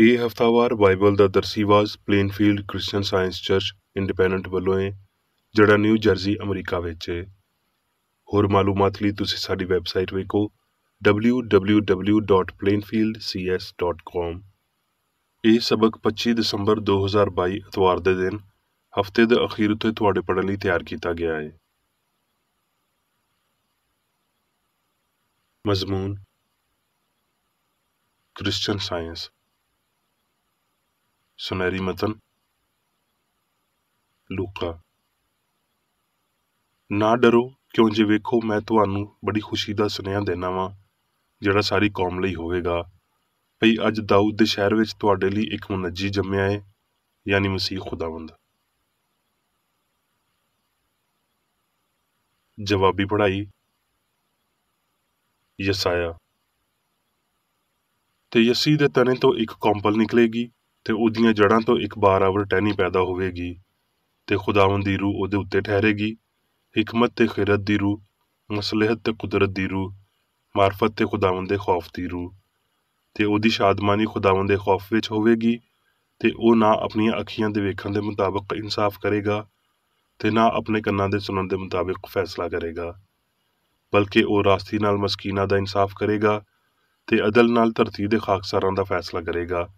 ਇਹ ਹਫ਼ਤਾਵਾਰ ਬਾਈਬਲ ਦਾ ਦਰਸੀਵਾਜ਼ Plainfield Christian Science Church Independent ਵੱਲੋਂ ਹੈ, ਜਿਹੜਾ ਨਿਊ ਜਰਸੀ ਅਮਰੀਕਾ ਵਿੱਚ ਹੈ। ਹੋਰ ਮਾਲੂਮਾਤ ਲਈ ਤੁਸੀਂ ਸਾਡੀ ਵੈਬਸਾਈਟ ਵੇਖੋ www.plainfieldcs.com। ਇਹ ਸਬਕ 25 ਦਸੰਬਰ 2022 ਇਤਵਾਰ ਦੇ ਦਿਨ ਹਫ਼ਤੇ ਦੇ ਅਖੀਰ ਉੱਤੇ ਤੁਹਾਡੇ ਪੜ੍ਹਨ ਲਈ ਤਿਆਰ ਕੀਤਾ ਗਿਆ ਹੈ। ਮਜ਼ਮੂਨ ਕ੍ਰਿਸਚੀਅਨ ਸਾਇੰਸ। ਸੁਨਹਿਰੀ ਮਤਨ ਲੂਕਾ। ਨਾ ਡਰੋ, ਕਿਉਂ ਜੇ ਵੇਖੋ ਮੈਂ ਤੁਹਾਨੂੰ ਬੜੀ ਖੁਸ਼ੀ ਦਾ ਸੁਨੇਹਾ ਦੇਣਾ ਵਾਂ, ਜਿਹੜਾ ਸਾਰੀ ਕੌਮ ਲਈ ਹੋਵੇਗਾ। ਭਈ ਅੱਜ ਦਾਊਦ ਦੇ ਸ਼ਹਿਰ ਵਿੱਚ ਤੁਹਾਡੇ ਲਈ ਇੱਕ ਮੁਨੱਜੀ ਜੰਮਿਆ ਹੈ, ਯਾਨੀ ਮਸੀਹ ਖੁਦਾਵੰਦ। ਜਵਾਬੀ ਪੜ੍ਹਾਈ। ਯਸਾਇਆ। ਤੇ ਯਸੀ ਦੇ ਤਣੇ ਤੋਂ ਇੱਕ ਕੌਂਪਲ ਨਿਕਲੇਗੀ, ਤੇ ਉਹਦੀਆਂ ਜੜ੍ਹਾਂ ਤੋਂ ਇੱਕ ਬਾਰਾਵਰ ਟਹਿਣੀ ਪੈਦਾ ਹੋਵੇਗੀ, ਤੇ ਖੁਦਾਵੰਦ ਦੀ ਰੂਹ ਉਹਦੇ ਉੱਤੇ ਠਹਿਰੇਗੀ, ਹਿਕਮਤ ਤੇ ਖਿਰਤ ਦੀ ਰੂਹ, ਮਸਲਹਤ ਤੇ ਕੁਦਰਤ ਦੀ ਰੂਹ, ਮਾਰਫਤ ਤੇ ਖੁਦਾਵੰਦ ਦੇ ਖੌਫ ਦੀ ਰੂਹ। ਤੇ ਉਹਦੀ ਸ਼ਾਦਮਾਨੀ ਖੁਦਾਵੰਦ ਦੇ ਖੌਫ ਵਿੱਚ ਹੋਵੇਗੀ, ਤੇ ਉਹ ਨਾ ਆਪਣੀਆਂ ਅੱਖੀਆਂ ਦੇ ਵੇਖਣ ਦੇ ਮੁਤਾਬਕ ਇਨਸਾਫ ਕਰੇਗਾ, ਤੇ ਨਾ ਆਪਣੇ ਕੰਨਾਂ ਦੇ ਸੁਣਨ ਦੇ ਮੁਤਾਬਕ ਫੈਸਲਾ ਕਰੇਗਾ, ਬਲਕਿ ਉਹ ਰਾਸਤੀ ਨਾਲ ਮਸਕੀਨਾਂ ਦਾ ਇਨਸਾਫ ਕਰੇਗਾ, ਤੇ ਅਦਲ ਨਾਲ ਧਰਤੀ ਦੇ ਖਾਕਸਾਰਾਂ ਦਾ ਫੈਸਲਾ ਕਰੇਗਾ,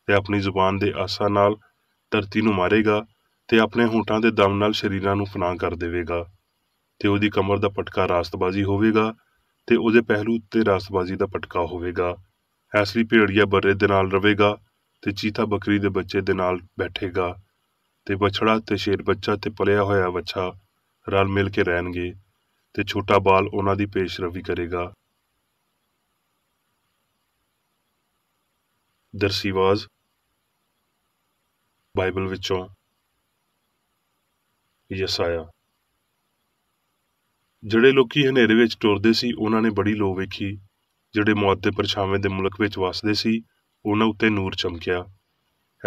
ਤੇ ਆਪਣੀ ਜ਼ੁਬਾਨ ਦੇ ਆਸਾਂ ਨਾਲ ਧਰਤੀ ਨੂੰ ਮਾਰੇਗਾ, ਤੇ ਆਪਣੇ ਹੋਂਠਾਂ ਦੇ ਦਮ ਨਾਲ ਸ਼ਰੀਰਾਂ ਨੂੰ ਫਨਾਹ ਕਰ ਦੇਵੇਗਾ। ਤੇ ਉਹਦੀ ਕਮਰ ਦਾ ਪਟਕਾ ਰਾਸਤਬਾਜ਼ੀ ਹੋਵੇਗਾ, ਤੇ ਉਹਦੇ ਪਹਿਲੂ ਉੱਤੇ ਰਾਸਤਬਾਜ਼ੀ ਦਾ ਪਟਕਾ ਹੋਵੇਗਾ। ਇਸ ਲਈ ਭੇੜੀਆ ਬਰਰੇ ਦੇ ਨਾਲ ਰਵੇਗਾ, ਤੇ ਚੀਤਾ ਬੱਕਰੀ ਦੇ ਬੱਚੇ ਦੇ ਨਾਲ ਬੈਠੇਗਾ, ਤੇ ਬਛੜਾ ਤੇ ਸ਼ੇਰ ਬੱਚਾ ਤੇ ਪਲਿਆ ਹੋਇਆ ਵੱਛਾ ਰਲ ਮਿਲ ਕੇ ਰਹਿਣਗੇ, ਤੇ ਛੋਟਾ ਬਾਲ ਉਹਨਾਂ ਦੀ ਪੇਸ਼ਰਵੀ ਕਰੇਗਾ। ਦਰਸੀਵਾਜ਼ ਬਾਈਬਲ ਵਿੱਚੋਂ ਯਸਾਇਆ। ਜਿਹੜੇ ਲੋਕੀ ਹਨੇਰੇ ਵਿੱਚ ਟੁਰਦੇ ਸੀ, ਉਹਨਾਂ ਨੇ ਬੜੀ ਲੋ ਵੇਖੀ। ਜਿਹੜੇ ਮੌਤ ਦੇ ਪਰਛਾਵੇਂ ਦੇ ਮੁਲਕ ਵਿੱਚ ਵਸਦੇ ਸੀ, ਉਹਨਾਂ ਉੱਤੇ ਨੂਰ ਚਮਕਿਆ।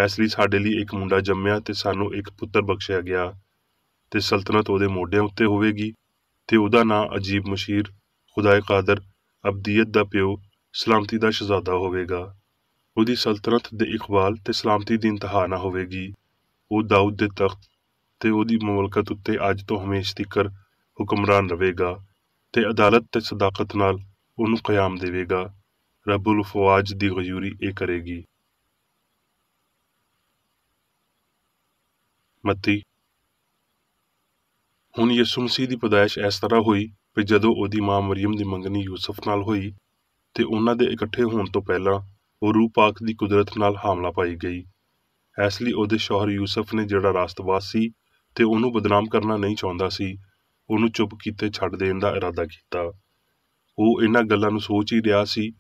ਇਸ ਲਈ ਸਾਡੇ ਲਈ ਇੱਕ ਮੁੰਡਾ ਜੰਮਿਆ, ਤੇ ਸਾਨੂੰ ਇੱਕ ਪੁੱਤਰ ਬਖਸ਼ਿਆ ਗਿਆ, ਤੇ ਸਲਤਨਤ ਉਹਦੇ ਮੋਢਿਆਂ ਉੱਤੇ ਹੋਵੇਗੀ, ਤੇ ਉਹਦਾ ਨਾਂ ਅਜੀਬ ਮਸ਼ੀਰ, ਖੁਦਾਏ ਕਾਦਰ, ਅਬਦੀਅਤ ਦਾ ਪਿਓ, ਸਲਾਮਤੀ ਦਾ ਸ਼ਹਿਜ਼ਾਦਾ ਹੋਵੇਗਾ। ਉਹਦੀ ਸਲਤਨਤ ਦੇ ਇਕਬਾਲ ਤੇ ਸਲਾਮਤੀ ਦੀ ਇੰਤਹਾ ਨਾ ਹੋਵੇਗੀ। ਉਹ ਦਾਊਦ ਦੇ ਤਖਤ ਤੇ ਉਹਦੀ ਮੁਮਲਕਤ ਉੱਤੇ ਅੱਜ ਤੋਂ ਹਮੇਸ਼ ਤੀਕਰ ਹੁਕਮਰਾਨ ਰਵੇਗਾ, ਤੇ ਅਦਾਲਤ ਤੇ ਸਦਾਕਤ ਨਾਲ ਉਹਨੂੰ ਕਿਆਮ ਦੇਵੇਗਾ। ਰੱਬੁਲ ਫਵਾਜ ਦੀ ਗਯੂਰੀ ਇਹ ਕਰੇਗੀ। ਮੱਤੀ। ਹੁਣ ਯਿਸੂ ਮਸੀਹ ਦੀ ਪੈਦਾਇਸ਼ ਇਸ ਤਰ੍ਹਾਂ ਹੋਈ ਕਿ ਜਦੋਂ ਉਹਦੀ ਮਾਂ ਮਰੀਮ ਦੀ ਮੰਗਣੀ ਯੂਸਫ ਨਾਲ ਹੋਈ, ਤੇ ਉਹਨਾਂ ਦੇ ਇਕੱਠੇ ਹੋਣ ਤੋਂ ਪਹਿਲਾਂ ਉਹ ਰੂਹ ਪਾਕ ਦੀ ਕੁਦਰਤ ਨਾਲ ਹਾਮਲਾ ਪਾਈ ਗਈ। ਇਸ ਲਈ ਉਹਦੇ ਸ਼ੌਹਰ ਯੂਸਫ ਨੇ, ਜਿਹੜਾ ਰਾਸਤਬਾਜ਼ ਸੀ ਤੇ ਉਹਨੂੰ ਬਦਨਾਮ ਕਰਨਾ ਨਹੀਂ ਚਾਹੁੰਦਾ ਸੀ, ਉਹਨੂੰ ਚੁੱਪ ਕੀਤੇ ਛੱਡ ਦੇਣ ਦਾ ਇਰਾਦਾ ਕੀਤਾ। ਉਹ ਇਹਨਾਂ ਗੱਲਾਂ ਨੂੰ ਸੋਚ ਹੀ ਰਿਹਾ ਸੀ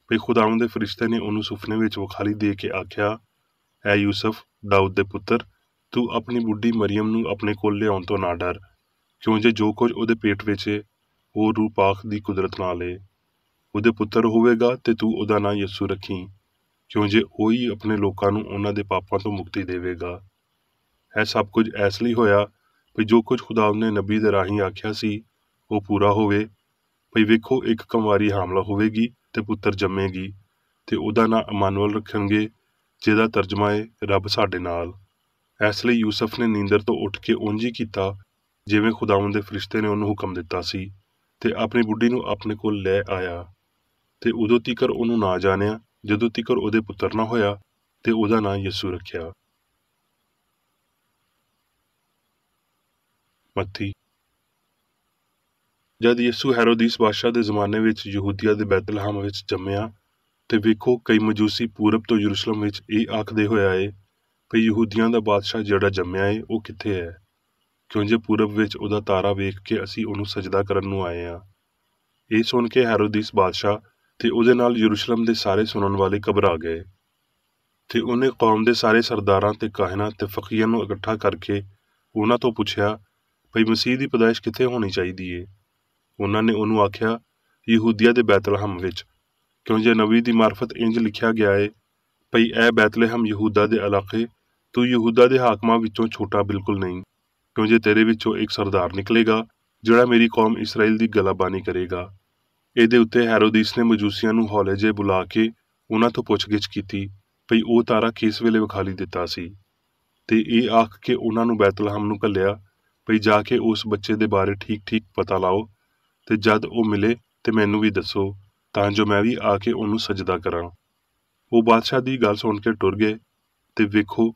ਕਿ ਖੁਦਾਵੰਦ ਦੇ ਫਰਿਸ਼ਤੇ ਨੇ ਉਹਨੂੰ ਸੁਪਨੇ ਵਿੱਚ ਵਿਖਾਲੀ ਦੇ ਕੇ ਆਖਿਆ, ਐ ਯੂਸਫ, ਦਾਊਦ ਦੇ ਪੁੱਤਰ, ਤੂੰ ਆਪਣੀ ਬੁੱਢੀ ਮਰੀਮ ਨੂੰ ਆਪਣੇ ਕੋਲ ਲਿਆਉਣ ਤੋਂ ਨਾ ਡਰ, ਕਿਉਂ ਜੇ ਜੋ ਕੁਝ ਉਹਦੇ ਪੇਟ ਵਿੱਚ ਹੈ, ਉਹ ਰੂਹ ਪਾਕ ਦੀ ਕੁਦਰਤ ਨਾਲ ਹੈ। ਉਹਦੇ ਪੁੱਤਰ ਹੋਵੇਗਾ, ਤੇ ਤੂੰ ਉਹਦਾ ਨਾਂ ਯਿਸੂ ਰੱਖੀ, ਕਿਉਂ ਜੇ ਉਹ ਹੀ ਆਪਣੇ ਲੋਕਾਂ ਨੂੰ ਉਹਨਾਂ ਦੇ ਪਾਪਾਂ ਤੋਂ ਮੁਕਤੀ ਦੇਵੇਗਾ। ਇਹ ਸਭ ਕੁਝ ਇਸ ਲਈ ਹੋਇਆ ਵੀ ਜੋ ਕੁਝ ਖੁਦਾਵੰਦ ਨੇ ਨਬੀ ਦੇ ਰਾਹੀਂ ਆਖਿਆ ਸੀ, ਉਹ ਪੂਰਾ ਹੋਵੇ। ਭਈ ਵੇਖੋ, ਇੱਕ ਕੰਵਾਰੀ ਹਾਮਲਾ ਹੋਵੇਗੀ, ਤੇ ਪੁੱਤਰ ਜੰਮੇਗੀ, ਤੇ ਉਹਦਾ ਨਾਂ ਇਮਾਨੁਅਲ ਰੱਖਣਗੇ, ਜਿਹਦਾ ਤਰਜਮਾ ਹੈ ਰੱਬ ਸਾਡੇ ਨਾਲ। ਇਸ ਲਈ ਯੂਸਫ ਨੇ ਨੀਂਦਰ ਤੋਂ ਉੱਠ ਕੇ ਉਂਝ ਹੀ ਕੀਤਾ, ਜਿਵੇਂ ਖੁਦਾਵੰਦ ਦੇ ਫਰਿਸ਼ਤੇ ਨੇ ਉਹਨੂੰ ਹੁਕਮ ਦਿੱਤਾ ਸੀ, ਤੇ ਆਪਣੀ ਬੁੱਢੀ ਨੂੰ ਆਪਣੇ ਕੋਲ ਲੈ ਆਇਆ। ਤੇ ਉਦੋਂ ਤੀਕਰ ਉਹਨੂੰ ਨਾ ਜਾਣਿਆ, ਜਦੋਂ ਤੀਕਰ ਉਹਦੇ ਪੁੱਤਰ ਨਾ ਹੋਇਆ, ਤੇ ਉਹਦਾ ਨਾਂ ਯਿਸੂ ਰੱਖਿਆ। ਮੱਤੀ। ਜਦ ਯਿਸੂ ਹੈਰੋਦੀਸ ਬਾਦਸ਼ਾਹ ਦੇ ਜ਼ਮਾਨੇ ਵਿੱਚ ਯਹੂਦੀਆ ਦੇ ਬੈਤਲਹਮ ਵਿੱਚ ਜੰਮਿਆ, ਤੇ ਵੇਖੋ, ਕਈ ਮਜੂਸੀ ਪੂਰਬ ਤੋਂ ਯਰੂਸ਼ਲਮ ਵਿੱਚ ਇਹ ਆਖਦੇ ਹੋਇਆ ਏ ਕਿ ਯਹੂਦੀਆਂ ਦਾ ਬਾਦਸ਼ਾਹ ਜਿਹੜਾ ਜੰਮਿਆ ਏ, ਉਹ ਕਿੱਥੇ ਹੈ, ਕਿਉਂ ਜੇ ਪੂਰਬ ਵਿੱਚ ਉਹਦਾ ਤਾਰਾ ਵੇਖ ਕੇ ਅਸੀਂ ਉਹਨੂੰ ਸਜਦਾ ਕਰਨ ਨੂੰ ਆਏ ਹਾਂ। ਇਹ ਸੁਣ ਕੇ ਹੈਰੋਦੀਸ ਬਾਦਸ਼ਾਹ ਤੇ ਉਹਦੇ ਨਾਲ ਯਰੂਸ਼ਲਮ ਦੇ ਸਾਰੇ ਸੁਣਨ ਵਾਲੇ ਘਬਰਾ ਗਏ, ਤੇ ਉਹਨੇ ਕੌਮ ਦੇ ਸਾਰੇ ਸਰਦਾਰਾਂ ਤੇ ਕਾਹਿਨਾਂ ਤੇ ਫਕੀਆਂ ਨੂੰ ਇਕੱਠਾ ਕਰਕੇ ਉਹਨਾਂ ਤੋਂ ਪੁੱਛਿਆ ਭਈ ਮਸੀਹ ਦੀ ਪੈਦਾਇਸ਼ ਕਿੱਥੇ ਹੋਣੀ ਚਾਹੀਦੀ ਏ। ਉਹਨਾਂ ਨੇ ਉਹਨੂੰ ਆਖਿਆ, ਯਹੂਦੀਆ ਦੇ ਬੈਤਲਹਮ ਵਿੱਚ, ਕਿਉਂ ਜੇ ਨਬੀ ਦੀ ਮਾਰਫਤ ਇੰਜ ਲਿਖਿਆ ਗਿਆ ਏ, ਭਈ ਐ ਬੈਤਲਹਮ ਯਹੂਦਾ ਦੇ ਇਲਾਕੇ, ਤੂੰ ਯਹੂਦਾ ਦੇ ਹਾਕਮਾਂ ਵਿੱਚੋਂ ਛੋਟਾ ਬਿਲਕੁਲ ਨਹੀਂ, ਕਿਉਂ ਜੇ ਤੇਰੇ ਵਿੱਚੋਂ ਇੱਕ ਸਰਦਾਰ ਨਿਕਲੇਗਾ, ਜਿਹੜਾ ਮੇਰੀ ਕੌਮ ਇਸਰਾਈਲ ਦੀ ਗਲਾਬਾਨੀ ਕਰੇਗਾ। ਇਹਦੇ ਉੱਤੇ ਹੈਰੋਦੀਸ ਨੇ ਮਜੂਸੀਆਂ ਨੂੰ ਹੌਲੇ ਜਿਹੇ ਬੁਲਾ ਕੇ ਉਹਨਾਂ ਤੋਂ ਪੁੱਛਗਿੱਛ ਕੀਤੀ, ਭਈ ਉਹ ਤਾਰਾ ਕਿਸ ਵੇਲੇ ਵਿਖਾਲੀ ਦਿੱਤਾ ਸੀ, ਤੇ ਇਹ ਆਖ ਕੇ ਉਹਨਾਂ ਨੂੰ ਬੈਤਲਹਮ ਨੂੰ ਘੱਲਿਆ ਭਈ ਜਾ ਕੇ ਉਸ ਬੱਚੇ ਦੇ ਬਾਰੇ ਠੀਕ ਪਤਾ ਲਾਓ, ਤੇ ਜਦ ਉਹ ਮਿਲੇ ਤੇ ਮੈਨੂੰ ਵੀ ਦੱਸੋ, ਤਾਂ ਜੋ ਮੈਂ ਵੀ ਆ ਕੇ ਉਹਨੂੰ ਸਜਦਾ ਕਰਾਂ। ਉਹ ਬਾਦਸ਼ਾਹ ਦੀ ਗੱਲ ਸੁਣ ਕੇ ਟੁਰ ਗਏ, ਤੇ ਵੇਖੋ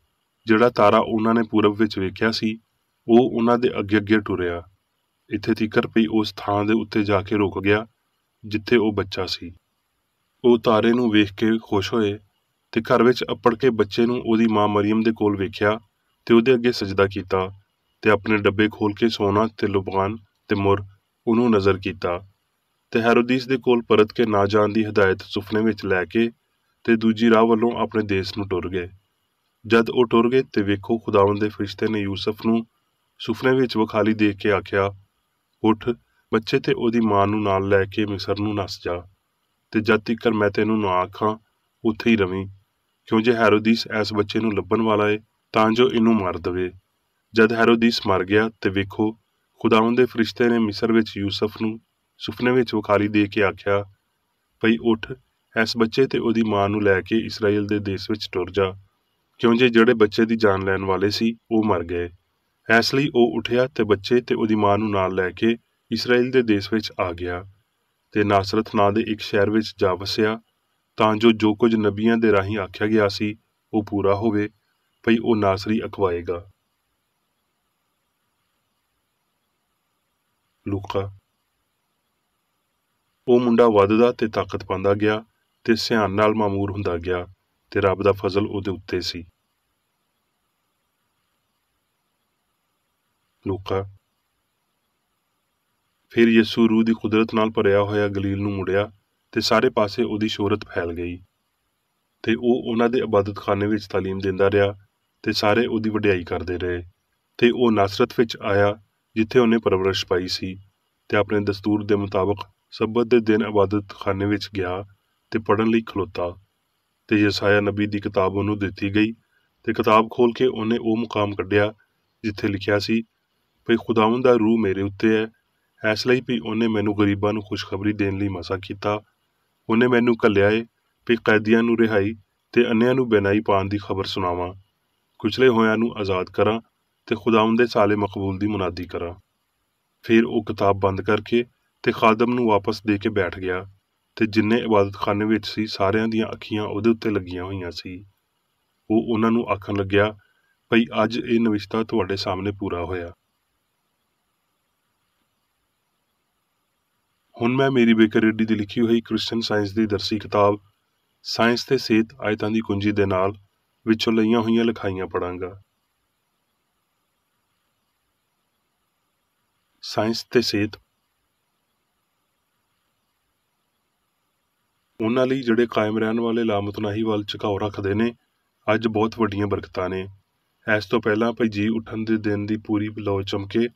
ਜਿਹੜਾ ਤਾਰਾ ਉਹਨਾਂ ਨੇ ਪੂਰਬ ਵਿੱਚ ਵੇਖਿਆ ਸੀ ਉਹ ਉਹਨਾਂ ਦੇ ਅੱਗੇ ਟੁਰਿਆ, ਇੱਥੇ ਤੀਕਰ ਭਈ ਉਸ ਥਾਂ ਦੇ ਉੱਤੇ ਜਾ ਕੇ ਰੁਕ ਗਿਆ ਜਿੱਥੇ ਉਹ ਬੱਚਾ ਸੀ। ਉਹ ਤਾਰੇ ਨੂੰ ਵੇਖ ਕੇ ਖੁਸ਼ ਹੋਏ, ਤੇ ਘਰ ਵਿੱਚ ਅੱਪੜ ਕੇ ਬੱਚੇ ਨੂੰ ਉਹਦੀ ਮਾਂ ਮਰੀਅਮ ਦੇ ਕੋਲ ਵੇਖਿਆ ਤੇ ਉਹਦੇ ਅੱਗੇ ਸਜਦਾ ਕੀਤਾ, ਤੇ ਆਪਣੇ ਡੱਬੇ ਖੋਲ ਕੇ ਸੋਨਾ ਤੇ ਲੁਬਾਨ ਤੇ ਮੁਰ ਉਹਨੂੰ ਨਜ਼ਰ ਕੀਤਾ, ਤੇ ਹੈਰੋਦੀਸ ਦੇ ਕੋਲ ਪਰਤ ਕੇ ਨਾ ਜਾਣ ਦੀ ਹਦਾਇਤ ਸੁਪਨੇ ਵਿੱਚ ਲੈ ਕੇ ਤੇ ਦੂਜੀ ਰਾਹ ਵੱਲੋਂ ਆਪਣੇ ਦੇਸ਼ ਨੂੰ ਟੁਰ ਗਏ। ਜਦ ਉਹ ਟੁਰ ਗਏ ਤੇ ਵੇਖੋ ਖੁਦਾਵੰਦ ਦੇ ਫਰਿਸ਼ਤੇ ਨੇ ਯੂਸਫ ਨੂੰ ਸੁਪਨੇ ਵਿੱਚ ਵਿਖਾਲੀ ਦੇਖ ਕੇ ਆਖਿਆ, ਉੱਠ, ਬੱਚੇ ਤੇ ਉਹਦੀ ਮਾਂ ਨੂੰ ਨਾਲ ਲੈ ਕੇ ਮਿਸਰ ਨੂੰ ਨੱਸ ਜਾ, ਤੇ ਜਦ ਤੀਕਰ ਮੈਂ ਤੈਨੂੰ ਨਾ ਆਖਾਂ ਉੱਥੇ ਹੀ ਰਵੀਂ, ਕਿਉਂ ਜੇ ਹੈਰੋਦੀਸ ਇਸ ਬੱਚੇ ਨੂੰ ਲੱਭਣ ਵਾਲਾ ਏ ਤਾਂ ਜੋ ਇਹਨੂੰ ਮਾਰ ਦਵੇ। ਜਦ ਹੈਰੋਦੀਸ ਮਰ ਗਿਆ ਤੇ ਵੇਖੋ ਖੁਦਾਵੰਦ ਦੇ ਫਰਿਸ਼ਤੇ ਨੇ ਮਿਸਰ ਵਿੱਚ ਯੂਸਫ ਨੂੰ ਸੁਪਨੇ ਵਿੱਚ ਵਿਖਾਲੀ ਦੇ ਕੇ ਆਖਿਆ, ਭਈ ਉੱਠ, ਇਸ ਬੱਚੇ ਤੇ ਉਹਦੀ ਮਾਂ ਨੂੰ ਲੈ ਕੇ ਇਸਰਾਏਲ ਦੇ ਦੇਸ਼ ਵਿੱਚ ਟੁਰ ਜਾ, ਕਿਉਂ ਜੇ ਜਿਹੜੇ ਬੱਚੇ ਦੀ ਜਾਨ ਲੈਣ ਵਾਲੇ ਸੀ ਉਹ ਮਰ ਗਏ। ਇਸ ਲਈ ਉਹ ਉੱਠਿਆ ਤੇ ਬੱਚੇ ਤੇ ਉਹਦੀ ਮਾਂ ਨੂੰ ਨਾਲ ਲੈ ਕੇ ਇਸਰਾਏਲ ਦੇ ਦੇਸ਼ ਵਿੱਚ ਆ ਗਿਆ, ਤੇ ਨਾਸਰਤ ਨਾਂ ਦੇ ਇੱਕ ਸ਼ਹਿਰ ਵਿੱਚ ਜਾ ਵਸਿਆ, ਤਾਂ ਜੋ ਕੁਝ ਨਬੀਆਂ ਦੇ ਰਾਹੀਂ ਆਖਿਆ ਗਿਆ ਸੀ ਉਹ ਪੂਰਾ ਹੋਵੇ, ਭਈ ਉਹ ਨਾਸਰੀ ਅਖਵਾਏਗਾ। ਲੂਕਾ। ਉਹ ਮੁੰਡਾ ਵੱਧਦਾ ਤੇ ਤਾਕਤ ਪਾਉਂਦਾ ਗਿਆ ਤੇ ਸਿਆਣ ਨਾਲ ਮਾਮੂਰ ਹੁੰਦਾ ਗਿਆ, ਤੇ ਰੱਬ ਦਾ ਫਜ਼ਲ ਉਹਦੇ ਉੱਤੇ ਸੀ। ਲੂਕਾ। ਫਿਰ ਯਿਸੂ ਰੂਹ ਦੀ ਕੁਦਰਤ ਨਾਲ ਭਰਿਆ ਹੋਇਆ ਗਲੀਲ ਨੂੰ ਮੁੜਿਆ, ਤੇ ਸਾਰੇ ਪਾਸੇ ਉਹਦੀ ਸ਼ੋਹਰਤ ਫੈਲ ਗਈ, ਤੇ ਉਹ ਉਹਨਾਂ ਦੇ ਇਬਾਦਤਖਾਨੇ ਵਿੱਚ ਤਾਲੀਮ ਦਿੰਦਾ ਰਿਹਾ, ਤੇ ਸਾਰੇ ਉਹਦੀ ਵਡਿਆਈ ਕਰਦੇ ਰਹੇ। ਤੇ ਉਹ ਨਾਸਰਤ ਵਿੱਚ ਆਇਆ ਜਿੱਥੇ ਉਹਨੇ ਪਰਵਰਿਸ਼ ਪਾਈ ਸੀ, ਤੇ ਆਪਣੇ ਦਸਤੂਰ ਦੇ ਮੁਤਾਬਕ ਸਬਤ ਦੇ ਦਿਨ ਇਬਾਦਤਖਾਨੇ ਵਿੱਚ ਗਿਆ ਤੇ ਪੜ੍ਹਨ ਲਈ ਖਲੋਤਾ, ਤੇ ਯਸਾਇਆ ਨਬੀ ਦੀ ਕਿਤਾਬ ਉਹਨੂੰ ਦਿੱਤੀ ਗਈ, ਤੇ ਕਿਤਾਬ ਖੋਲ ਕੇ ਉਹਨੇ ਉਹ ਮੁਕਾਮ ਕੱਢਿਆ ਜਿੱਥੇ ਲਿਖਿਆ ਸੀ, ਭਈ ਖੁਦਾਵੰਦ ਦਾ ਰੂਹ ਮੇਰੇ ਉੱਤੇ ਹੈ, ਇਸ ਲਈ ਵੀ ਉਹਨੇ ਮੈਨੂੰ ਗਰੀਬਾਂ ਨੂੰ ਖੁਸ਼ਖਬਰੀ ਦੇਣ ਲਈ ਮਸਾ ਕੀਤਾ। ਉਹਨੇ ਮੈਨੂੰ ਘੱਲਿਆ ਏ ਵੀ ਕੈਦੀਆਂ ਨੂੰ ਰਿਹਾਈ ਤੇ ਅੰਨਿਆਂ ਨੂੰ ਬੇਨਾਈ ਪਾਉਣ ਦੀ ਖਬਰ ਸੁਣਾਵਾਂ, ਕੁਚਲੇ ਹੋਇਆਂ ਨੂੰ ਆਜ਼ਾਦ ਕਰਾਂ, ਤੇ ਖੁਦਾਵੰਦ ਦੇ ਸਾਲੇ ਮਕਬੂਲ ਦੀ ਮੁਨਾਦੀ ਕਰਾਂ। ਫਿਰ ਉਹ ਕਿਤਾਬ ਬੰਦ ਕਰਕੇ ਤੇ ਖਾਦਮ ਨੂੰ ਵਾਪਸ ਦੇ ਕੇ ਬੈਠ ਗਿਆ, ਤੇ ਜਿੰਨੇ ਇਬਾਦਤਖਾਨੇ ਵਿੱਚ ਸੀ ਸਾਰਿਆਂ ਦੀਆਂ ਅੱਖੀਆਂ ਉਹਦੇ ਉੱਤੇ ਲੱਗੀਆਂ ਹੋਈਆਂ ਸੀ। ਉਹ ਉਹਨਾਂ ਨੂੰ ਆਖਣ ਲੱਗਿਆ, ਭਈ ਅੱਜ ਇਹ ਨਵਿਸ਼ਤਾ ਤੁਹਾਡੇ ਸਾਹਮਣੇ ਪੂਰਾ ਹੋਇਆ। ਹੁਣ ਮੈਂ ਮੇਰੀ ਬੇਕਰ ਰੈਡੀ ਦੀ ਲਿਖੀ ਹੋਈ ਕ੍ਰਿਸਚਨ ਸਾਇੰਸ ਦੀ ਦਰਸੀ ਕਿਤਾਬ ਸਾਇੰਸ ਤੇ ਸਿਹਤ ਆਇਤਾਂ ਦੀ ਕੁੰਜੀ ਦੇ ਨਾਲ ਵਿੱਚੋਂ ਲਈਆਂ ਹੋਈਆਂ ਲਿਖਾਈਆਂ ਪੜਾਂਗਾ। ਸਾਇੰਸ ਤੇ ਸਿਹਤ। ਉਹਨਾਂ ਲਈ ਜਿਹੜੇ ਕਾਇਮ ਰਹਿਣ ਵਾਲੇ ਲਾਮਤਨਾਹੀ ਵੱਲ ਝੁਕਾਓ ਰੱਖਦੇ ਨੇ, ਅੱਜ ਬਹੁਤ ਵੱਡੀਆਂ ਬਰਕਤਾਂ ਨੇ। ਇਸ ਤੋਂ ਪਹਿਲਾਂ ਭਈ ਜੀ ਉੱਠਣ ਦੇ ਦਿਨ ਦੀ ਪੂਰੀ ਲੋ ਚਮਕੇ,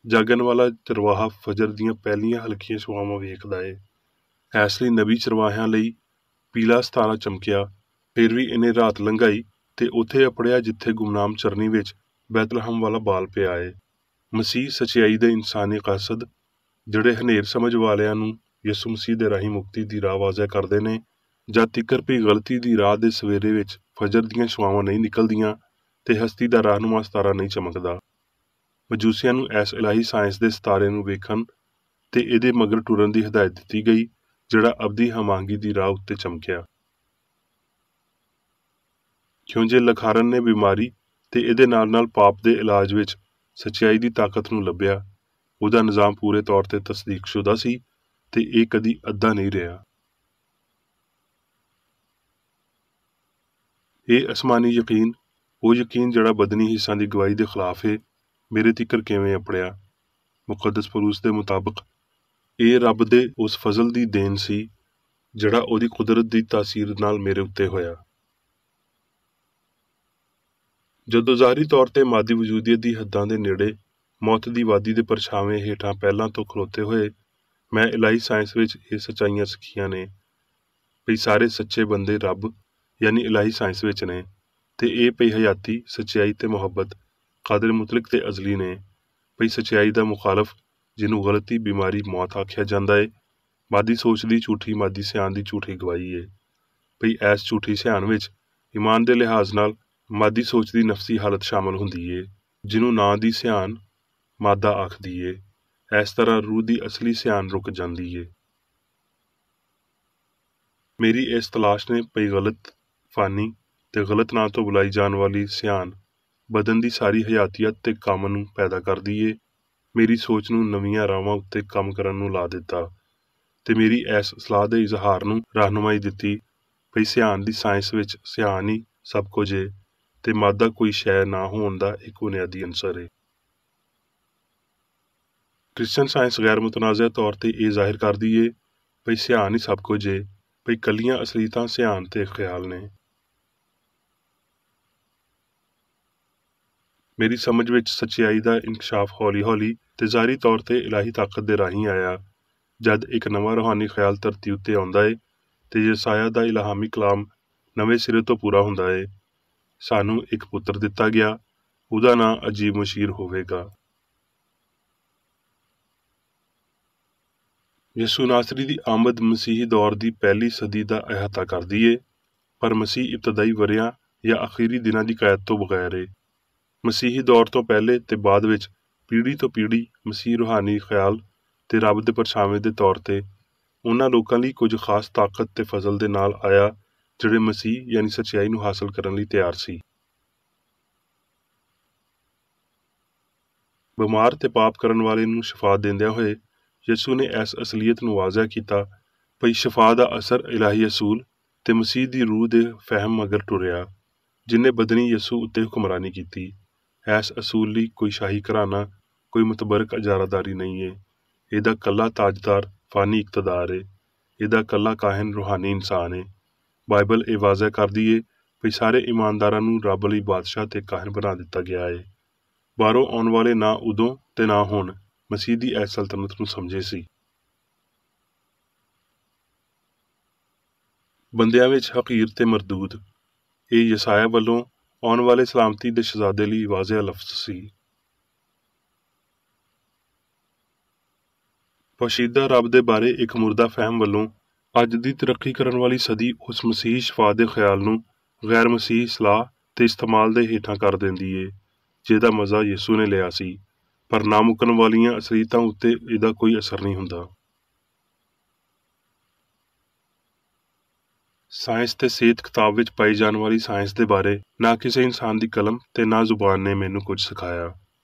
ਜਾਗਣ ਵਾਲਾ ਚਰਵਾਹਾ ਫਜਰ ਦੀਆਂ ਪਹਿਲੀਆਂ ਹਲਕੀਆਂ ਛੁਆਵਾਂ ਵੇਖਦਾ ਏ। ਇਸ ਲਈ ਨਬੀ ਚਰਵਾਹਿਆਂ ਲਈ ਪੀਲਾ ਸਿਤਾਰਾ ਚਮਕਿਆ। ਫਿਰ ਵੀ ਇਹਨੇ ਰਾਤ ਲੰਘਾਈ ਤੇ ਉੱਥੇ ਅਪੜਿਆ ਜਿੱਥੇ ਗੁਮਨਾਮ ਚਰਨੀ ਵਿੱਚ ਬੈਤਲਹਮ ਵਾਲਾ ਬਾਲ ਪਿਆ ਏ। ਮਸੀਹ ਸਚਾਈ ਦੇ ਇਨਸਾਨੀ ਕਾਸਦ, ਜਿਹੜੇ ਹਨੇਰ ਸਮਝ ਵਾਲਿਆਂ ਨੂੰ ਯਿਸੂ ਮਸੀਹ ਦੇ ਰਾਹੀਂ ਮੁਕਤੀ ਦੀ ਰਾਹ ਵਾਜ਼ਿਆ ਕਰਦੇ ਨੇ, ਜਦ ਤੀਕਰ ਵੀ ਗਲਤੀ ਦੀ ਰਾਹ ਦੇ ਸਵੇਰੇ ਵਿੱਚ ਫਜਰ ਦੀਆਂ ਛੁਆਵਾਂ ਨਹੀਂ ਨਿਕਲਦੀਆਂ ਤੇ ਹਸਤੀ ਦਾ ਰਹਿਨੁਮਾ ਸਿਤਾਰਾ ਨਹੀਂ ਚਮਕਦਾ। ਮਜੂਸੀਆਂ ਨੂੰ ਇਸ ਇਲਾਹੀ ਸਾਇੰਸ ਦੇ ਸਿਤਾਰੇ ਨੂੰ ਵੇਖਣ ਤੇ ਇਹਦੇ ਮਗਰ ਟੁਰਨ ਦੀ ਹਦਾਇਤ ਦਿੱਤੀ ਗਈ, ਜਿਹੜਾ ਅਬਦੀ ਹਮਾਂਗੀ ਦੀ ਰਾਹ ਉੱਤੇ ਚਮਕਿਆ। ਕਿਉਂ ਜੇ ਲਖਾਰਨ ਨੇ ਬਿਮਾਰੀ ਤੇ ਇਹਦੇ ਨਾਲ ਪਾਪ ਦੇ ਇਲਾਜ ਵਿੱਚ ਸੱਚਾਈ ਦੀ ਤਾਕਤ ਨੂੰ ਲੱਭਿਆ, ਉਹਦਾ ਨਿਜ਼ਾਮ ਪੂਰੇ ਤੌਰ ਤੇ ਤਸਦੀਕਸ਼ੁਦਾ ਸੀ ਤੇ ਇਹ ਕਦੀ ਅੱਧਾ ਨਹੀਂ ਰਿਹਾ। ਇਹ ਅਸਮਾਨੀ ਯਕੀਨ, ਉਹ ਯਕੀਨ ਜਿਹੜਾ ਬਦਨੀ ਹਿੱਸਾਂ ਦੀ ਗਵਾਹੀ ਦੇ ਖਿਲਾਫ ਹੈ, ਮੇਰੇ ਤੀਕਰ ਕਿਵੇਂ ਅਪੜਿਆ। ਮੁਕੱਦਸ ਪੌਲੁਸ ਦੇ ਮੁਤਾਬਕ ਇਹ ਰੱਬ ਦੇ ਉਸ ਫਜ਼ਲ ਦੀ ਦੇਣ ਸੀ ਜਿਹੜਾ ਉਹਦੀ ਕੁਦਰਤ ਦੀ ਤਾਸੀਰ ਨਾਲ ਮੇਰੇ ਉੱਤੇ ਹੋਇਆ। ਜਦੋਂ ਜ਼ਾਹਰੀ ਤੌਰ ਤੇ ਮਾਦੀ ਵਜੂਦੀਅਤ ਦੀ ਹੱਦਾਂ ਦੇ ਨੇੜੇ ਮੌਤ ਦੀ ਵਾਦੀ ਦੇ ਪਰਛਾਵੇਂ ਹੇਠਾਂ ਪਹਿਲਾਂ ਤੋਂ ਖਲੋਤੇ ਹੋਏ ਮੈਂ ਇਲਾਹੀ ਸਾਇੰਸ ਵਿੱਚ ਇਹ ਸੱਚਾਈਆਂ ਸਿੱਖੀਆਂ ਨੇ ਵੀ ਸਾਰੇ ਸੱਚੇ ਬੰਦੇ ਰੱਬ ਯਾਨੀ ਇਲਾਹੀ ਸਾਇੰਸ ਵਿੱਚ ਨੇ, ਤੇ ਇਹ ਪਈ ਹਯਾਤੀ ਸੱਚਾਈ ਤੇ ਮੁਹੱਬਤ ਕਾਦਰ ਮੁਤਲਕ ਤੇ ਅਜ਼ਲੀ ਨੇ। ਪਈ ਸੱਚਾਈ ਦਾ ਮੁਖਾਲਫ, ਜਿਹਨੂੰ ਗਲਤੀ, ਬਿਮਾਰੀ, ਮੌਤ ਆਖਿਆ ਜਾਂਦਾ ਏ, ਮਾਦੀ ਸੋਚ ਦੀ ਝੂਠੀ, ਮਾਦੀ ਸਿਆਣ ਦੀ ਝੂਠੀ ਗਵਾਹੀ ਏ। ਪਈ ਐਸ ਝੂਠੀ ਸਿਆਣ ਵਿੱਚ ਈਮਾਨ ਦੇ ਲਿਹਾਜ਼ ਨਾਲ ਮਾਦੀ ਸੋਚ ਦੀ ਨਫਸੀ ਹਾਲਤ ਸ਼ਾਮਲ ਹੁੰਦੀ ਏ, ਜਿਹਨੂੰ ਨਾਂ ਦੀ ਸਿਆਣ ਮਾਦਾ ਆਖਦੀ ਏ। ਇਸ ਤਰ੍ਹਾਂ ਰੂਹ ਦੀ ਅਸਲੀ ਸਿਆਣ ਰੁਕ ਜਾਂਦੀ ਏ। ਮੇਰੀ ਇਸ ਤਲਾਸ਼ ਨੇ ਪਈ ਗਲਤ ਫਾਨੀ ਤੇ ਗਲਤ ਨਾਂ ਤੋਂ ਬੁਲਾਈ ਜਾਣ ਵਾਲੀ ਸਿਆਣ ਬਦਨ ਦੀ ਸਾਰੀ ਹਯਾਤੀਅਤ ਤੇ ਕੰਮ ਨੂੰ ਪੈਦਾ ਕਰਦੀ ਏ। ਮੇਰੀ ਸੋਚ ਨੂੰ ਨਵੀਆਂ ਰਾਵਾਂ ਉੱਤੇ ਕੰਮ ਕਰਨ ਨੂੰ ਲਾ ਦਿੱਤਾ ਤੇ ਮੇਰੀ ਇਸ ਸਲਾਹ ਦੇ ਇਜ਼ਹਾਰ ਨੂੰ ਰਹਿਨੁਮਾਈ ਦਿੱਤੀ ਭਈ ਸਿਆਣ ਦੀ ਸਾਇੰਸ ਵਿੱਚ ਸਿਆਣ ਹੀ ਸਭ ਕੁਝ ਏ ਤੇ ਮਾਦਾ ਕੋਈ ਸ਼ੈ ਨਾ ਹੋਣ ਦਾ ਇੱਕ ਬੁਨਿਆਦੀ ਅੰਸਰ ਏ। ਕ੍ਰਿਸਚਨ ਸਾਇੰਸ ਗੈਰ ਮੁਤਨਾਜ਼ਿਆ ਤੌਰ ਤੇ ਇਹ ਜ਼ਾਹਿਰ ਕਰਦੀ ਏ ਭਈ ਸਿਆਣ ਹੀ ਸਭ ਕੁਝ ਏ, ਭਈ ਕੱਲੀਆਂ ਅਸਲੀਤਾਂ ਸਿਆਣ ਤੇ ਖਿਆਲ ਨੇ। ਮੇਰੀ ਸਮਝ ਵਿੱਚ ਸੱਚਾਈ ਦਾ ਇਨਕਸ਼ਾਫ ਹੌਲੀ-ਹੌਲੀ ਤੇ ਜ਼ਾਹਰੀ ਤੌਰ ਤੇ ਇਲਾਹੀ ਤਾਕਤ ਦੇ ਰਾਹੀਂ ਆਇਆ। ਜਦ ਇੱਕ ਨਵਾਂ ਰੂਹਾਨੀ ਖਿਆਲ ਧਰਤੀ ਉੱਤੇ ਆਉਂਦਾ ਏ ਤੇ ਯਸਾਇਆ ਦਾ ਇਲਹਾਮੀ ਕਲਾਮ ਨਵੇਂ ਸਿਰੇ ਤੋਂ ਪੂਰਾ ਹੁੰਦਾ ਏ, ਸਾਨੂੰ ਇੱਕ ਪੁੱਤਰ ਦਿੱਤਾ ਗਿਆ, ਉਹਦਾ ਨਾਂ ਅਜੀਬ ਮਸ਼ੀਰ ਹੋਵੇਗਾ। ਯਿਸੂ ਨਾਸਰੀ ਦੀ ਆਮਦ ਮਸੀਹੀ ਦੌਰ ਦੀ ਪਹਿਲੀ ਸਦੀ ਦਾ ਅਹਾਤਾ ਕਰਦੀ ਏ, ਪਰ ਮਸੀਹ ਇਬਤਦਾਈ ਵਰ੍ਹਿਆਂ ਜਾਂ ਅਖੀਰੀ ਦਿਨਾਂ ਦੀ ਕੈਦ ਤੋਂ ਬਗੈਰ ਏ। ਮਸੀਹੀ ਦੌਰ ਤੋਂ ਪਹਿਲੇ ਤੇ ਬਾਅਦ ਵਿੱਚ ਪੀੜ੍ਹੀ ਤੋਂ ਪੀੜ੍ਹੀ ਮਸੀਹ ਰੂਹਾਨੀ ਖਿਆਲ ਤੇ ਰੱਬ ਦੇ ਪਰਛਾਵੇਂ ਦੇ ਤੌਰ ਤੇ ਉਹਨਾਂ ਲੋਕਾਂ ਲਈ ਕੁਝ ਖਾਸ ਤਾਕਤ ਤੇ ਫਜ਼ਲ ਦੇ ਨਾਲ ਆਇਆ ਜਿਹੜੇ ਮਸੀਹ ਯਾਨੀ ਸੱਚਾਈ ਨੂੰ ਹਾਸਲ ਕਰਨ ਲਈ ਤਿਆਰ ਸੀ। ਬਿਮਾਰ ਤੇ ਪਾਪ ਕਰਨ ਵਾਲੇ ਨੂੰ ਸ਼ਿਫਾ ਦਿੰਦਿਆਂ ਹੋਏ ਯਿਸੂ ਨੇ ਇਸ ਅਸਲੀਅਤ ਨੂੰ ਵਾਜ਼ਿਹ ਕੀਤਾ ਭਈ ਸ਼ਿਫਾ ਦਾ ਅਸਰ ਇਲਾਹੀ ਅਸੂਲ ਤੇ ਮਸੀਹ ਦੀ ਰੂਹ ਦੇ ਫਹਿਮ ਮਗਰ ਟੁਰਿਆ, ਜਿਨ੍ਹੇ ਬਦਨੀ ਯਿਸੂ ਉੱਤੇ ਹੁਕਮਰਾਨੀ ਕੀਤੀ। ਇਸ ਅਸੂਲ ਲਈ ਕੋਈ ਸ਼ਾਹੀ ਘਰਾਨਾ, ਕੋਈ ਮੁਤਬਰਕ ਇਜਾਰਾਦਾਰੀ ਨਹੀਂ ਏ। ਇਹਦਾ ਕੱਲਾ ਤਾਜਦਾਰ ਫਾਨੀ ਇਕਤਦਾਰ ਏ। ਇਹਦਾ ਕੱਲਾ ਕਾਹਿਨ ਰੂਹਾਨੀ ਇਨਸਾਨ ਏ। ਬਾਈਬਲ ਇਹ ਵਾਜ਼ਿਹ ਕਰਦੀ ਏ ਭਈ ਸਾਰੇ ਇਮਾਨਦਾਰਾਂ ਨੂੰ ਰੱਬ ਲਈ ਬਾਦਸ਼ਾਹ ਤੇ ਕਾਹਿਨ ਬਣਾ ਦਿੱਤਾ ਗਿਆ ਏ। ਬਾਹਰੋਂ ਆਉਣ ਵਾਲੇ ਨਾ ਉਦੋਂ ਤੇ ਨਾ ਹੁਣ ਮਸੀਹ ਦੀ ਇਸ ਸਲਤਨਤ ਨੂੰ ਸਮਝੇ ਸੀ। ਬੰਦਿਆਂ ਵਿੱਚ ਹਕੀਰ ਤੇ ਮਰਦੂਦ, ਇਹ ਯਸਾਇਆ ਵੱਲੋਂ ਆਉਣ ਵਾਲੇ ਸਲਾਮਤੀ ਦੇ ਸ਼ਹਿਜ਼ਾਦੇ ਲਈ ਵਾਜ਼ਿਹ ਲਫ਼ਜ਼ ਸੀ। ਪੋਸ਼ੀਦਾ ਰੱਬ ਦੇ ਬਾਰੇ ਇੱਕ ਮੁਰਦਾ ਫਹਿਮ ਵੱਲੋਂ ਅੱਜ ਦੀ ਤਰੱਕੀ ਕਰਨ ਵਾਲੀ ਸਦੀ ਉਸ ਮਸੀਹੀ ਸ਼ਿਫਾ ਦੇ ਖਿਆਲ ਨੂੰ ਗੈਰ ਮਸੀਹੀ ਸਲਾਹ ਤੇ ਇਸਤੇਮਾਲ ਦੇ ਹੇਠਾਂ ਕਰ ਦਿੰਦੀ ਏ, ਜਿਹਦਾ ਮਜ਼ਾ ਯਿਸੂ ਨੇ ਲਿਆ ਸੀ, ਪਰ ਨਾ ਮੁੱਕਣ ਵਾਲੀਆਂ ਅਸਲੀਤਾਂ ਉੱਤੇ ਇਹਦਾ ਕੋਈ ਅਸਰ ਨਹੀਂ ਹੁੰਦਾ। ਸਾਇੰਸ ਤੇ ਸਿਹਤ ਕਿਤਾਬ ਵਿੱਚ ਪਾਈ ਜਾਣ ਵਾਲੀ ਸਾਇੰਸ ਦੇ ਬਾਰੇ ਨਾ ਕਿਸੇ ਇਨਸਾਨ ਦੀ ਕਲਮ ਤੇ ਨਾ ਜ਼ੁਬਾਨ ਨੇ ਮੈਨੂੰ ਕੁਝ ਸਿਖਾਇਆ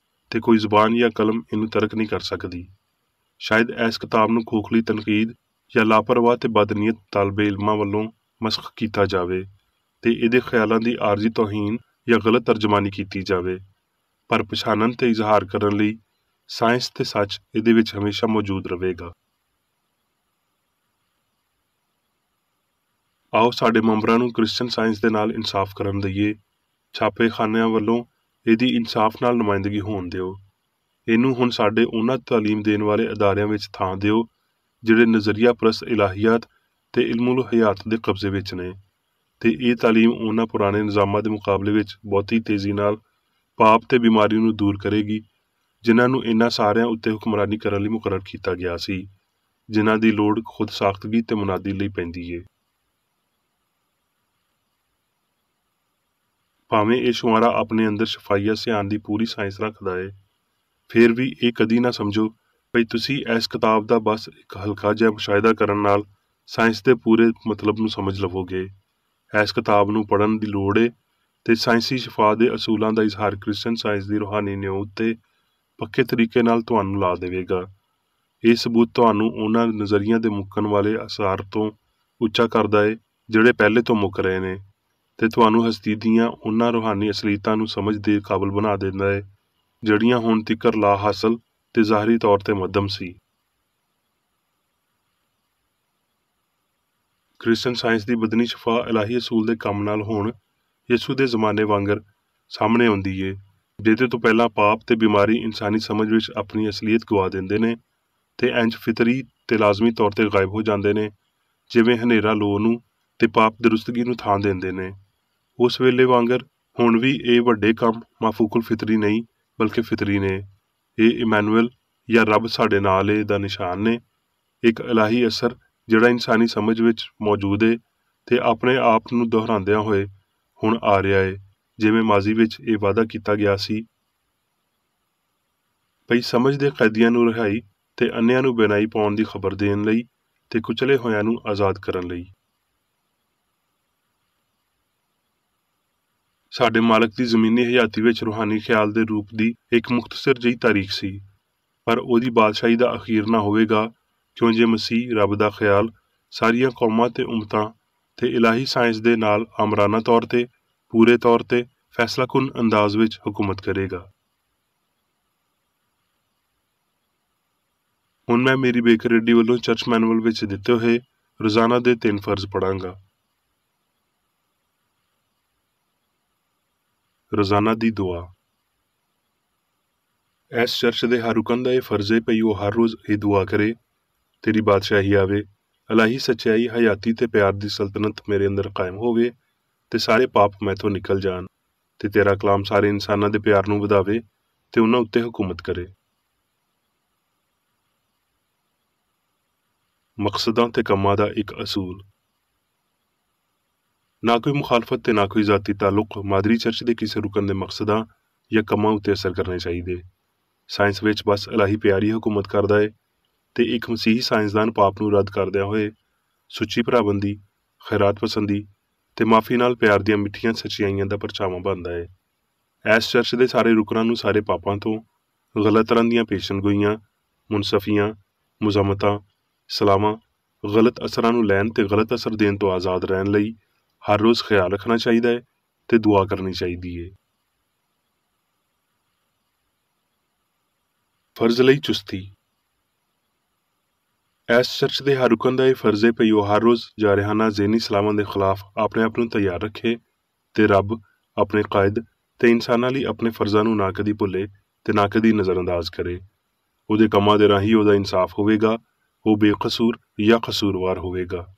ਤੇ ਕੋਈ ਜ਼ੁਬਾਨ ਜਾਂ ਕਲਮ ਇਹਨੂੰ ਤਰਕ ਨਹੀਂ ਕਰ ਸਕਦੀ। ਸ਼ਾਇਦ ਇਸ ਕਿਤਾਬ ਨੂੰ ਖੋਖਲੀ ਤਨਕੀਦ ਜਾਂ ਲਾਪਰਵਾਹ ਤੇ ਬਦਨੀਅਤ ਤਾਲਬੇ ਇਲਮਾਂ ਵੱਲੋਂ ਮਸਖ ਕੀਤਾ ਜਾਵੇ ਤੇ ਇਹਦੇ ਖਿਆਲਾਂ ਦੀ ਆਰਜ਼ੀ ਤੋਹੀਨ ਜਾਂ ਗਲਤ ਤਰਜਮਾਨੀ ਕੀਤੀ ਜਾਵੇ, ਪਰ ਪਛਾਣਨ ਤੇ ਇਜ਼ਹਾਰ ਕਰਨ ਲਈ ਸਾਇੰਸ ਤੇ ਸੱਚ ਇਹਦੇ ਵਿੱਚ ਹਮੇਸ਼ਾ ਮੌਜੂਦ ਰਹੇਗਾ। ਆਓ ਸਾਡੇ ਮੈਂਬਰਾਂ ਨੂੰ ਕ੍ਰਿਸਚਨ ਸਾਇੰਸ ਦੇ ਨਾਲ ਇਨਸਾਫ ਕਰਨ ਦਈਏ। ਛਾਪੇਖਾਨਿਆਂ ਵੱਲੋਂ ਇਹਦੀ ਇਨਸਾਫ ਨਾਲ ਨੁਮਾਇੰਦਗੀ ਹੋਣ ਦਿਓ। ਇਹਨੂੰ ਹੁਣ ਸਾਡੇ ਉਹਨਾਂ ਤਾਲੀਮ ਦੇਣ ਵਾਲੇ ਅਦਾਰਿਆਂ ਵਿੱਚ ਥਾਂ ਦਿਓ ਜਿਹੜੇ ਨਜ਼ਰੀਆ ਪ੍ਰਸਤ ਇਲਾਹੀਆਤ ਤੇ ਇਲਮੁਲ ਹਯਾਤ ਦੇ ਕਬਜ਼ੇ ਵਿੱਚ ਨੇ, ਤੇ ਇਹ ਤਾਲੀਮ ਉਹਨਾਂ ਪੁਰਾਣੇ ਨਿਜ਼ਾਮਾਂ ਦੇ ਮੁਕਾਬਲੇ ਵਿੱਚ ਬਹੁਤੀ ਤੇਜ਼ੀ ਨਾਲ ਪਾਪ ਤੇ ਬਿਮਾਰੀ ਨੂੰ ਦੂਰ ਕਰੇਗੀ ਜਿਨ੍ਹਾਂ ਨੂੰ ਇਹਨਾਂ ਸਾਰਿਆਂ ਉੱਤੇ ਹੁਕਮਰਾਨੀ ਕਰਨ ਲਈ ਮੁਕਰਰ ਕੀਤਾ ਗਿਆ ਸੀ, ਜਿਨ੍ਹਾਂ ਦੀ ਲੋੜ ਖੁਦ ਸਾਖਤਗੀ ਤੇ ਮੁਨਾਦੀ ਲਈ ਪੈਂਦੀ ਏ। ਭਾਵੇਂ ਇਹ ਸ਼ੁਮਾਰਾ ਆਪਣੇ ਅੰਦਰ ਸ਼ਫਾਈਆ ਸਿਆਣ ਦੀ ਪੂਰੀ ਸਾਇੰਸ ਰੱਖਦਾ ਏ, ਫਿਰ ਵੀ ਇਹ ਕਦੀ ਨਾ ਸਮਝੋ ਭਈ ਤੁਸੀਂ ਇਸ ਕਿਤਾਬ ਦਾ ਬਸ ਇੱਕ ਹਲਕਾ ਜਿਹਾ ਮੁਸ਼ਾਹਿਦਾ ਕਰਨ ਨਾਲ ਸਾਇੰਸ ਦੇ ਪੂਰੇ ਮਤਲਬ ਨੂੰ ਸਮਝ ਲਵੋਗੇ। ਇਸ ਕਿਤਾਬ ਨੂੰ ਪੜ੍ਹਨ ਦੀ ਲੋੜ ਏ ਤੇ ਸਾਇੰਸੀ ਸ਼ਿਫਾ ਦੇ ਅਸੂਲਾਂ ਦਾ ਇਜ਼ਹਾਰ ਕ੍ਰਿਸਚਨ ਸਾਇੰਸ ਦੀ ਰੂਹਾਨੀ ਨਿਉ ਉੱਤੇ ਪੱਕੇ ਤਰੀਕੇ ਨਾਲ ਤੁਹਾਨੂੰ ਲਾ ਦੇਵੇਗਾ। ਇਹ ਸਬੂਤ ਤੁਹਾਨੂੰ ਉਹਨਾਂ ਨਜ਼ਰੀਆਂ ਦੇ ਮੁੱਕਣ ਵਾਲੇ ਅਸਾਰ ਤੋਂ ਉੱਚਾ ਕਰਦਾ ਏ ਜਿਹੜੇ ਪਹਿਲੇ ਤੋਂ ਮੁੱਕ ਰਹੇ ਨੇ, ਤੇ ਤੁਹਾਨੂੰ ਹਸਤੀ ਦੀਆਂ ਉਹਨਾਂ ਰੂਹਾਨੀ ਅਸਲੀਤਾਂ ਨੂੰ ਸਮਝ ਦੇ ਕਾਬਲ ਬਣਾ ਦਿੰਦਾ ਏ ਜਿਹੜੀਆਂ ਹੁਣ ਤੀਕਰ ਲਾ ਹਾਸਲ ਤੇ ਜ਼ਾਹਰੀ ਤੌਰ ਤੇ ਮੱਧਮ ਸੀ। ਕ੍ਰਿਸਚਨ ਸਾਇੰਸ ਦੀ ਬਦਨੀ ਸ਼ਿਫਾ ਇਲਾਹੀ ਅਸੂਲ ਦੇ ਕੰਮ ਨਾਲ ਹੁਣ ਯਿਸੂ ਦੇ ਜ਼ਮਾਨੇ ਵਾਂਗਰ ਸਾਹਮਣੇ ਆਉਂਦੀ ਏ, ਜਿਹਦੇ ਤੋਂ ਪਹਿਲਾਂ ਪਾਪ ਤੇ ਬਿਮਾਰੀ ਇਨਸਾਨੀ ਸਮਝ ਵਿੱਚ ਆਪਣੀ ਅਸਲੀਅਤ ਗਵਾ ਦਿੰਦੇ ਨੇ ਤੇ ਇੰਜ ਫਿਤਰੀ ਤੇ ਲਾਜ਼ਮੀ ਤੌਰ ਤੇ ਗਾਇਬ ਹੋ ਜਾਂਦੇ ਨੇ ਜਿਵੇਂ ਹਨੇਰਾ ਲੋ ਨੂੰ ਤੇ ਪਾਪ ਦਰੁਸਤਗੀ ਨੂੰ ਥਾਂ ਦਿੰਦੇ ਨੇ। ਉਸ ਵੇਲੇ ਵਾਂਗਰ ਹੁਣ ਵੀ ਇਹ ਵੱਡੇ ਕੰਮ ਮਾਫੂਕੁਲ ਫਿਤਰੀ ਨਹੀਂ ਬਲਕਿ ਫਿਤਰੀ ਨੇ। ਇਹ ਇਮੈਨੂਅਲ ਜਾਂ ਰੱਬ ਸਾਡੇ ਨਾਲ ਏ ਦਾ ਨਿਸ਼ਾਨ ਨੇ, ਇੱਕ ਇਲਾਹੀ ਅਸਰ ਜਿਹੜਾ ਇਨਸਾਨੀ ਸਮਝ ਵਿੱਚ ਮੌਜੂਦ ਏ ਤੇ ਆਪਣੇ ਆਪ ਨੂੰ ਦੁਹਰਾਉਂਦਿਆਂ ਹੋਏ ਹੁਣ ਆ ਰਿਹਾ ਏ, ਜਿਵੇਂ ਮਾਜ਼ੀ ਵਿੱਚ ਇਹ ਵਾਅਦਾ ਕੀਤਾ ਗਿਆ ਸੀ। ਭਈ ਸਮਝ ਦੇ ਕੈਦੀਆਂ ਨੂੰ ਰਿਹਾਈ ਤੇ ਅੰਨਿਆਂ ਨੂੰ ਬਿਨਾਈ ਪਾਉਣ ਦੀ ਖਬਰ ਦੇਣ ਲਈ ਤੇ ਕੁਚਲੇ ਹੋਇਆਂ ਨੂੰ ਆਜ਼ਾਦ ਕਰਨ ਲਈ। ਸਾਡੇ ਮਾਲਕ ਦੀ ਜ਼ਮੀਨੀ ਹਯਾਤੀ ਵਿੱਚ ਰੂਹਾਨੀ ਖਿਆਲ ਦੇ ਰੂਪ ਦੀ ਇੱਕ ਮੁਖਤਸਰ ਜਿਹੀ ਤਾਰੀਖ ਸੀ, ਪਰ ਉਹਦੀ ਬਾਦਸ਼ਾਹੀ ਦਾ ਅਖੀਰ ਨਾ ਹੋਵੇਗਾ, ਕਿਉਂ ਜੇ ਮਸੀਹ ਰੱਬ ਦਾ ਖਿਆਲ ਸਾਰੀਆਂ ਕੌਮਾਂ ਤੇ ਉਮਤਾਂ ਤੇ ਇਲਾਹੀ ਸਾਇੰਸ ਦੇ ਨਾਲ ਆਮਰਾਨਾ ਤੌਰ ਤੇ ਪੂਰੇ ਤੌਰ ਤੇ ਫੈਸਲਾਕੁਨ ਅੰਦਾਜ਼ ਵਿੱਚ ਹੁਕੂਮਤ ਕਰੇਗਾ। ਹੁਣ ਮੈਂ ਮੇਰੀ ਬੇਕਰ ਰੈਡੀ ਵੱਲੋਂ ਚਰਚ ਮੈਨੂਅਲ ਵਿੱਚ ਦਿੱਤੇ ਹੋਏ ਰੋਜ਼ਾਨਾ ਦੇ 3 ਫਰਜ਼ ਪੜਾਂਗਾ। ਰੋਜ਼ਾਨਾ ਦੀ ਦੁਆ। ਇਸ ਚਰਚ ਦੇ ਹਰ ਰੁਕਨ ਦਾ ਇਹ ਫਰਜ਼ ਹੈ ਭਈ ਉਹ ਹਰ ਰੋਜ਼ ਇਹ ਦੁਆ ਕਰੇ, ਤੇਰੀ ਬਾਦਸ਼ਾਹੀ ਆਵੇ, ਇਲਾਹੀ ਸੱਚਾਈ, ਹਯਾਤੀ ਤੇ ਪਿਆਰ ਦੀ ਸਲਤਨਤ ਮੇਰੇ ਅੰਦਰ ਕਾਇਮ ਹੋਵੇ ਤੇ ਸਾਰੇ ਪਾਪ ਮੈਥੋਂ ਨਿਕਲ ਜਾਣ ਤੇ ਤੇਰਾ ਕਲਾਮ ਸਾਰੇ ਇਨਸਾਨਾਂ ਦੇ ਪਿਆਰ ਨੂੰ ਵਧਾਵੇ ਤੇ ਉਹਨਾਂ ਉੱਤੇ ਹੁਕੂਮਤ ਕਰੇ। ਮਕਸਦਾਂ ਤੇ ਕੰਮਾਂ ਦਾ ਇੱਕ ਅਸੂਲ। ਨਾ ਕੋਈ ਮੁਖਾਲਫਤ ਤੇ ਨਾ ਕੋਈ ਜ਼ਾਤੀ ਤਾਲੁਕ ਮਾਦਰੀ ਚਰਚ ਦੇ ਕਿਸੇ ਰੁਕਨ ਦੇ ਮਕਸਦਾਂ ਜਾਂ ਕੰਮਾਂ ਉੱਤੇ ਅਸਰ ਕਰਨੇ ਚਾਹੀਦੇ। ਸਾਇੰਸ ਵਿੱਚ ਬਸ ਇਲਾਹੀ ਪਿਆਰ ਹੀ ਹੁਕੂਮਤ ਕਰਦਾ ਹੈ ਤੇ ਇੱਕ ਮਸੀਹੀ ਸਾਇੰਸਦਾਨ ਪਾਪ ਨੂੰ ਰੱਦ ਕਰਦਿਆਂ ਹੋਏ ਸੁੱਚੀ ਭਰਾਬੰਦੀ, ਖੈਰਾਤ ਪਸੰਦੀ ਤੇ ਮਾਫੀ ਨਾਲ ਪਿਆਰ ਦੀਆਂ ਮਿੱਠੀਆਂ ਸੱਚਾਈਆਂ ਦਾ ਪਰਛਾਵਾਂ ਬਣਦਾ ਹੈ। ਇਸ ਚਰਚ ਦੇ ਸਾਰੇ ਰੁਕਨਾਂ ਨੂੰ ਸਾਰੇ ਪਾਪਾਂ ਤੋਂ, ਗਲਤ ਤਰ੍ਹਾਂ ਦੀਆਂ ਪੇਸ਼ਨਗੋਈਆਂ, ਮੁਨਸਫੀਆਂ, ਮੁਜ਼ਾਮਤਾਂ, ਸਲਾਮਾਂ, ਗਲਤ ਅਸਰਾਂ ਨੂੰ ਲੈਣ ਤੇ ਗਲਤ ਅਸਰ ਦੇਣ ਤੋਂ ਆਜ਼ਾਦ ਰਹਿਣ ਲਈ ਹਰ ਰੋਜ਼ ਖਿਆਲ ਰੱਖਣਾ ਚਾਹੀਦਾ ਹੈ ਤੇ ਦੁਆ ਕਰਨੀ ਚਾਹੀਦੀ ਹੈ। ਫਰਜ਼ ਲਈ ਚੁਸਤੀ। ਇਸ ਚਰਚ ਦੇ ਹਰ ਰੁਕਨ ਦਾ ਇਹ ਫਰਜ਼ ਹੈ ਭਈ ਉਹ ਹਰ ਰੋਜ਼ ਜਾਰਹਾਨਾ ਜ਼ਹਿਨੀ ਸਲਾਮਾਂ ਦੇ ਖਿਲਾਫ ਆਪਣੇ ਆਪ ਨੂੰ ਤਿਆਰ ਰੱਖੇ ਤੇ ਰੱਬ, ਆਪਣੇ ਕਾਇਦ ਤੇ ਇਨਸਾਨਾਂ ਲਈ ਆਪਣੇ ਫਰਜ਼ਾਂ ਨੂੰ ਨਾ ਕਦੀ ਭੁੱਲੇ ਤੇ ਨਾ ਕਦੀ ਨਜ਼ਰਅੰਦਾਜ਼ ਕਰੇ। ਉਹਦੇ ਕੰਮਾਂ ਦੇ ਰਾਹੀਂ ਉਹਦਾ ਇਨਸਾਫ ਹੋਵੇਗਾ, ਉਹ ਬੇਕਸੂਰ ਜਾਂ ਕਸੂਰਵਾਰ ਹੋਵੇਗਾ।